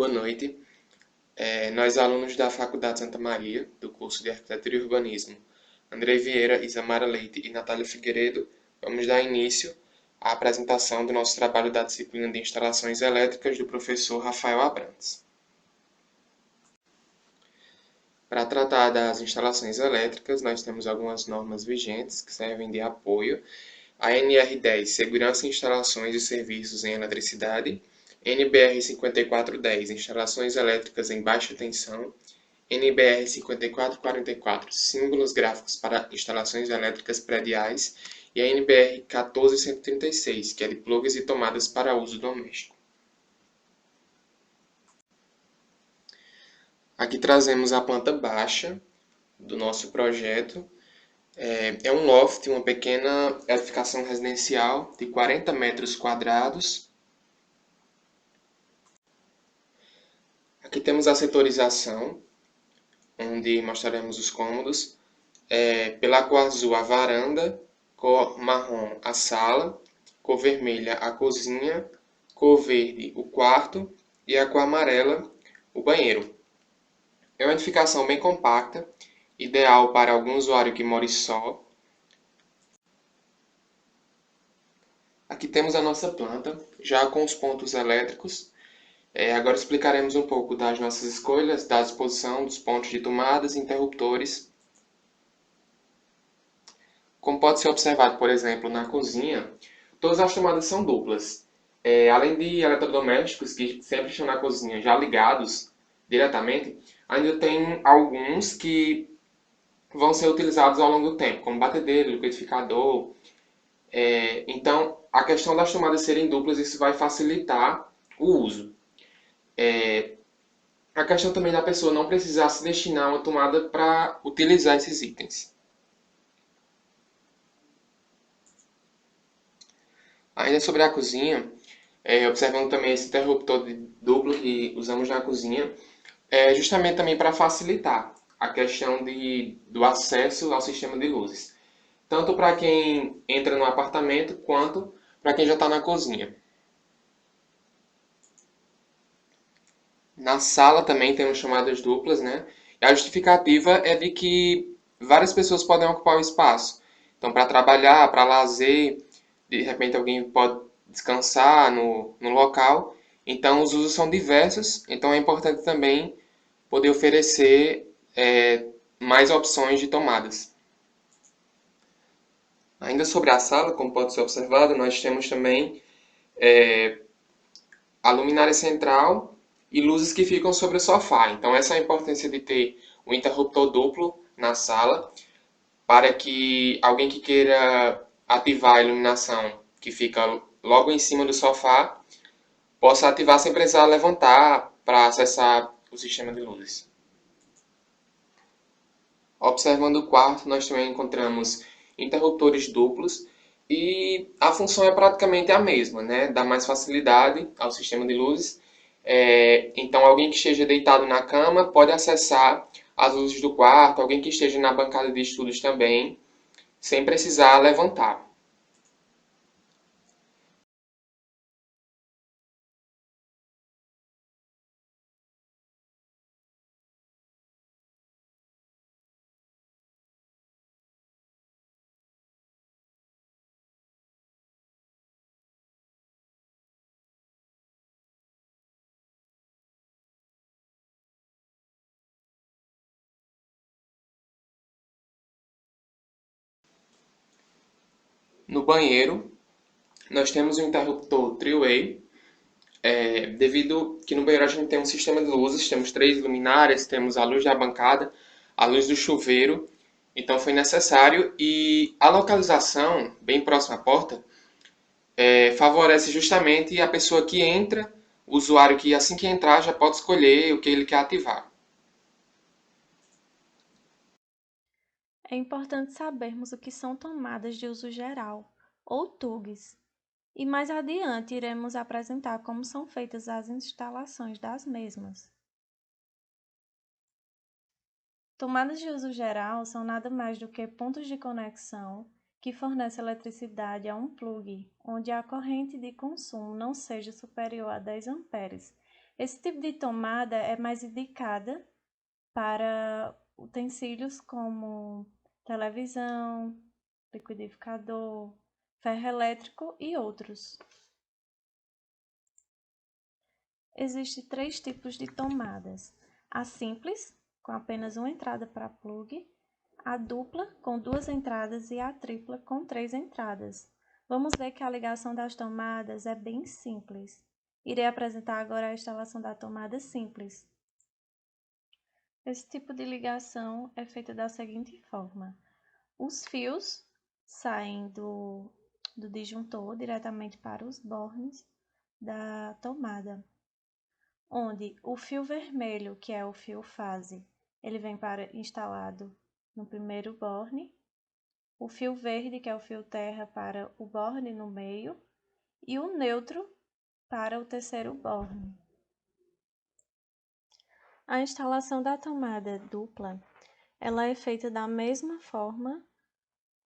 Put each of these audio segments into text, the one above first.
Boa noite. Nós, alunos da Faculdade Santa Maria, do curso de Arquitetura e Urbanismo, Andrei Vieira, Isamara Leite e Natália Figueiredo, vamos dar início à apresentação do nosso trabalho da disciplina de Instalações Elétricas do professor Rafael Abrantes. Para tratar das instalações elétricas, nós temos algumas normas vigentes que servem de apoio. A NR10, Segurança em Instalações e Serviços em Eletricidade, NBR 5410, Instalações Elétricas em Baixa Tensão, NBR 5444, Símbolos Gráficos para Instalações Elétricas Prediais, e a NBR 14136, que é de plugs e tomadas para uso doméstico. Aqui trazemos a planta baixa do nosso projeto. É um loft, uma pequena edificação residencial de 40 metros quadrados. Aqui temos a setorização, onde mostraremos os cômodos. Pela cor azul, a varanda, cor marrom, a sala, cor vermelha, a cozinha, cor verde, o quarto e a cor amarela, o banheiro. É uma edificação bem compacta, ideal para algum usuário que more só. Aqui temos a nossa planta, já com os pontos elétricos. Agora explicaremos um pouco das nossas escolhas, da disposição dos pontos de tomadas e interruptores. Como pode ser observado, por exemplo, na cozinha, todas as tomadas são duplas. Além de eletrodomésticos que sempre estão na cozinha já ligados diretamente, ainda tem alguns que vão ser utilizados ao longo do tempo, como batedeira, liquidificador. Então, a questão das tomadas serem duplas, isso vai facilitar o uso. A questão também da pessoa não precisar se destinar a uma tomada para utilizar esses itens. Ainda sobre a cozinha, observando também esse interruptor duplo que usamos na cozinha, justamente também para facilitar a questão do acesso ao sistema de luzes. Tanto para quem entra no apartamento, quanto para quem já está na cozinha. Na sala também temos chamadas duplas, né? E a justificativa é de que várias pessoas podem ocupar o espaço. Então, para trabalhar, para lazer, de repente alguém pode descansar no local. Então, os usos são diversos. Então, é importante também poder oferecer mais opções de tomadas. Ainda sobre a sala, como pode ser observado, nós temos também a luminária central e luzes que ficam sobre o sofá. Então, essa é a importância de ter um interruptor duplo na sala, para que alguém que queira ativar a iluminação que fica logo em cima do sofá possa ativar sem precisar levantar para acessar o sistema de luzes. Observando o quarto, nós também encontramos interruptores duplos e a função é praticamente a mesma, né? Dá mais facilidade ao sistema de luzes. Então, alguém que esteja deitado na cama pode acessar as luzes do quarto, alguém que esteja na bancada de estudos também, sem precisar levantar. No banheiro, nós temos um interruptor three-way, devido que no banheiro a gente tem um sistema de luzes, temos 3 luminárias, temos a luz da bancada, a luz do chuveiro, então foi necessário, e a localização, bem próxima à porta, favorece justamente a pessoa que entra, o usuário que assim que entrar já pode escolher o que ele quer ativar. É importante sabermos o que são tomadas de uso geral, ou TUGs, e mais adiante iremos apresentar como são feitas as instalações das mesmas. Tomadas de uso geral são nada mais do que pontos de conexão que fornecem eletricidade a um plug, onde a corrente de consumo não seja superior a 10 amperes. Esse tipo de tomada é mais indicada para utensílios como televisão, liquidificador, ferro elétrico e outros. Existem 3 tipos de tomadas: a simples, com apenas uma entrada para plug, a dupla, com 2 entradas, e a tripla, com 3 entradas. Vamos ver que a ligação das tomadas é bem simples. Irei apresentar agora a instalação da tomada simples. Esse tipo de ligação é feita da seguinte forma: os fios saem do disjuntor diretamente para os bornes da tomada, onde o fio vermelho, que é o fio fase, ele vem para instalado no primeiro borne, o fio verde, que é o fio terra, para o borne no meio, e o neutro para o terceiro borne. A instalação da tomada dupla, ela é feita da mesma forma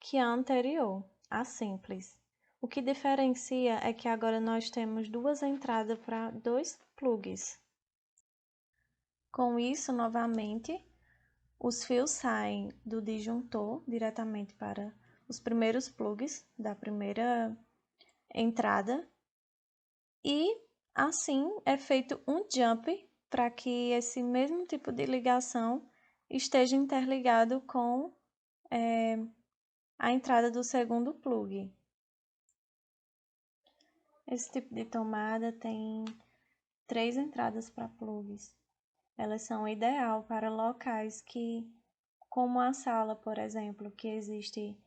que a anterior, a simples. O que diferencia é que agora nós temos 2 entradas para 2 plugs. Com isso, novamente, os fios saem do disjuntor diretamente para os primeiros plugs da primeira entrada e assim é feito um jump para que esse mesmo tipo de ligação esteja interligado com a entrada do segundo plug. Esse tipo de tomada tem 3 entradas para plugs. Elas são ideal para locais como a sala, por exemplo, que existe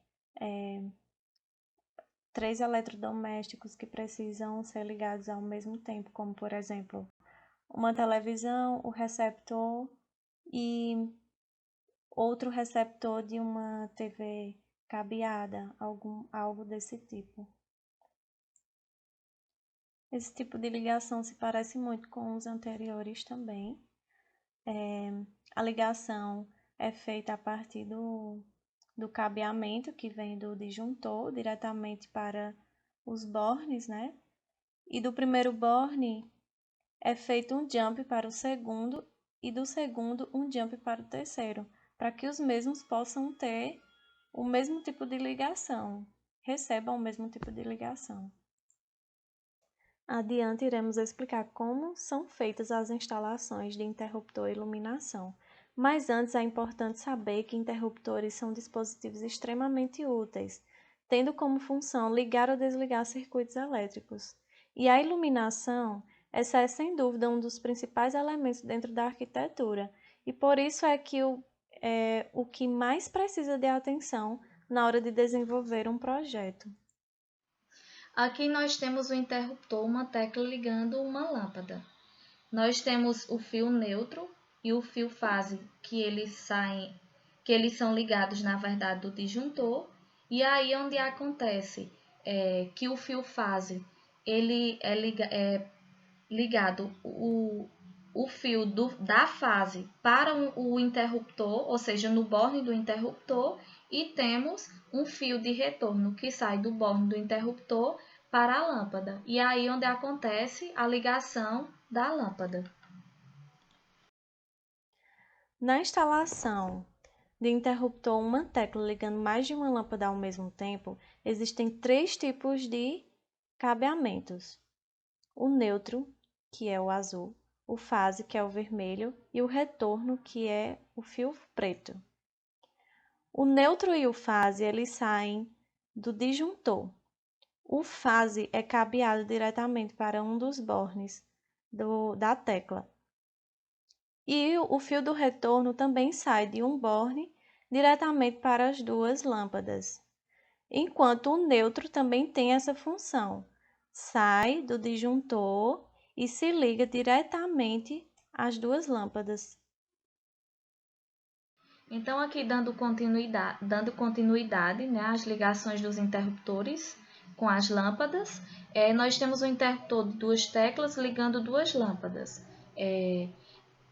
3 eletrodomésticos que precisam ser ligados ao mesmo tempo, como por exemplo, uma televisão, o receptor e outro receptor de uma TV cabeada, algo desse tipo. Esse tipo de ligação se parece muito com os anteriores também. A ligação é feita a partir do cabeamento que vem do disjuntor diretamente para os bornes, né? E do primeiro borne é feito um jump para o segundo e do segundo um jump para o terceiro, para que os mesmos possam ter o mesmo tipo de ligação, recebam o mesmo tipo de ligação. Adiante, iremos explicar como são feitas as instalações de interruptor e iluminação. Mas antes é importante saber que interruptores são dispositivos extremamente úteis, tendo como função ligar ou desligar circuitos elétricos. E a iluminação, essa é sem dúvida um dos principais elementos dentro da arquitetura, e por isso é que o que mais precisa de atenção na hora de desenvolver um projeto. Aqui nós temos o interruptor, uma tecla ligando uma lâmpada. Nós temos o fio neutro e o fio fase, que eles são ligados, na verdade, do disjuntor. E aí onde acontece que o fio fase ele é ligado o fio da fase para o interruptor, ou seja, no borne do interruptor, e temos um fio de retorno que sai do borne do interruptor para a lâmpada. E aí onde acontece a ligação da lâmpada. Na instalação de interruptor, uma tecla ligando mais de uma lâmpada ao mesmo tempo, existem 3 tipos de cabeamentos: o neutro, que é o azul, o fase, que é o vermelho, e o retorno, que é o fio preto. O neutro e o fase, eles saem do disjuntor. O fase é cabeado diretamente para um dos bornes da tecla. E o fio do retorno também sai de um borne diretamente para as 2 lâmpadas, enquanto o neutro também tem essa função. Sai do disjuntor e se liga diretamente às 2 lâmpadas. Então, aqui dando continuidade, né, às ligações dos interruptores com as lâmpadas, nós temos o interruptor de 2 teclas ligando 2 lâmpadas.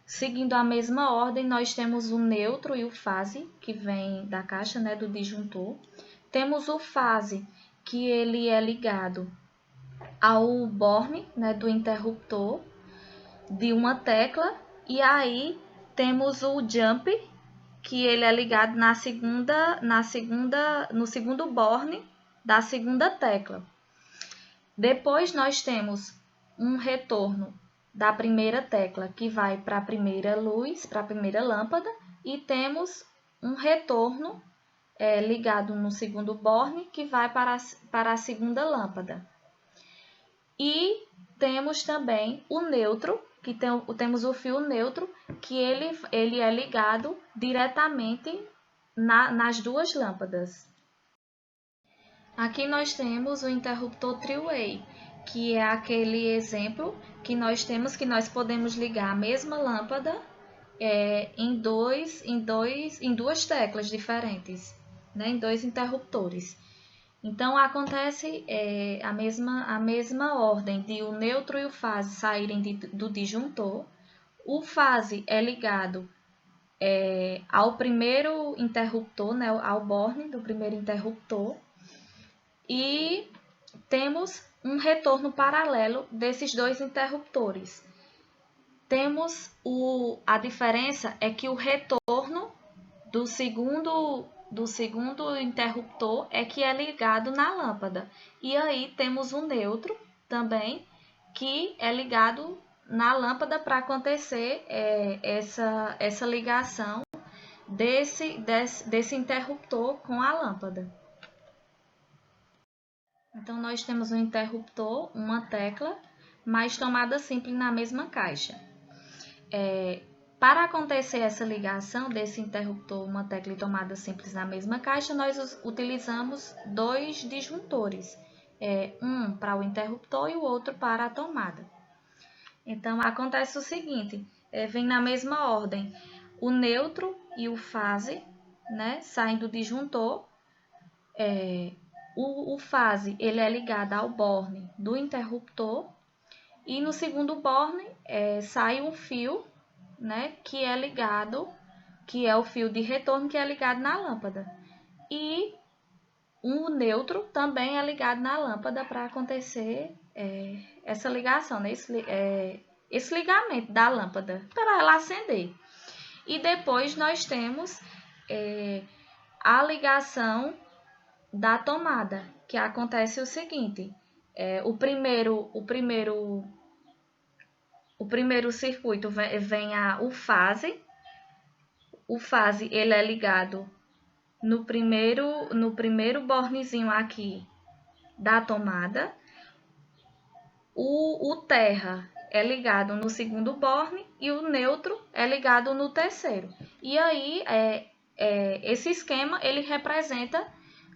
Seguindo a mesma ordem, nós temos o neutro e o fase, que vem da caixa, né, do disjuntor. Temos o fase, que ele é ligado ao borne, né, do interruptor. de uma tecla, e aí temos o jump, que ele é ligado no segundo borne da segunda tecla. Depois nós temos um retorno da primeira tecla, que vai para a primeira luz, para a primeira lâmpada, e temos um retorno ligado no segundo borne, que vai para a segunda lâmpada. E temos também o neutro, que temos o fio neutro, que ele é ligado diretamente nas duas lâmpadas. Aqui nós temos o interruptor three-way, que é aquele exemplo que nós temos, que nós podemos ligar a mesma lâmpada em duas teclas diferentes, né? Em dois interruptores. Então, acontece a mesma ordem de o neutro e o fase saírem do disjuntor. O fase é ligado ao primeiro interruptor, né, ao borne do primeiro interruptor. E temos um retorno paralelo desses dois interruptores. A diferença é que o retorno do segundo interruptor é que é ligado na lâmpada. E aí temos o neutro também, que é ligado na lâmpada para acontecer essa ligação desse interruptor com a lâmpada. Então, nós temos um interruptor, uma tecla, mais tomada simples na mesma caixa. Para acontecer essa ligação desse interruptor, uma tecla e tomada simples na mesma caixa, nós utilizamos dois disjuntores, um para o interruptor e o outro para a tomada. Então, acontece o seguinte, vem na mesma ordem, o neutro e o fase, né, saem do disjuntor. O fase ele é ligado ao borne do interruptor, e no segundo borne sai um fio, né, que é o fio de retorno, que é ligado na lâmpada. E o neutro também é ligado na lâmpada para acontecer essa ligação, né, esse ligamento da lâmpada para ela acender. E depois nós temos a ligação da tomada, que acontece o seguinte, o primeiro circuito vem o fase ele é ligado no primeiro bornezinho aqui da tomada, o terra é ligado no segundo borne e o neutro é ligado no terceiro. E aí esse esquema ele representa,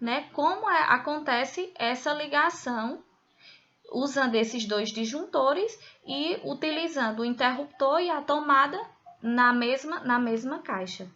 né, como acontece essa ligação usando esses dois disjuntores e utilizando o interruptor e a tomada na mesma caixa.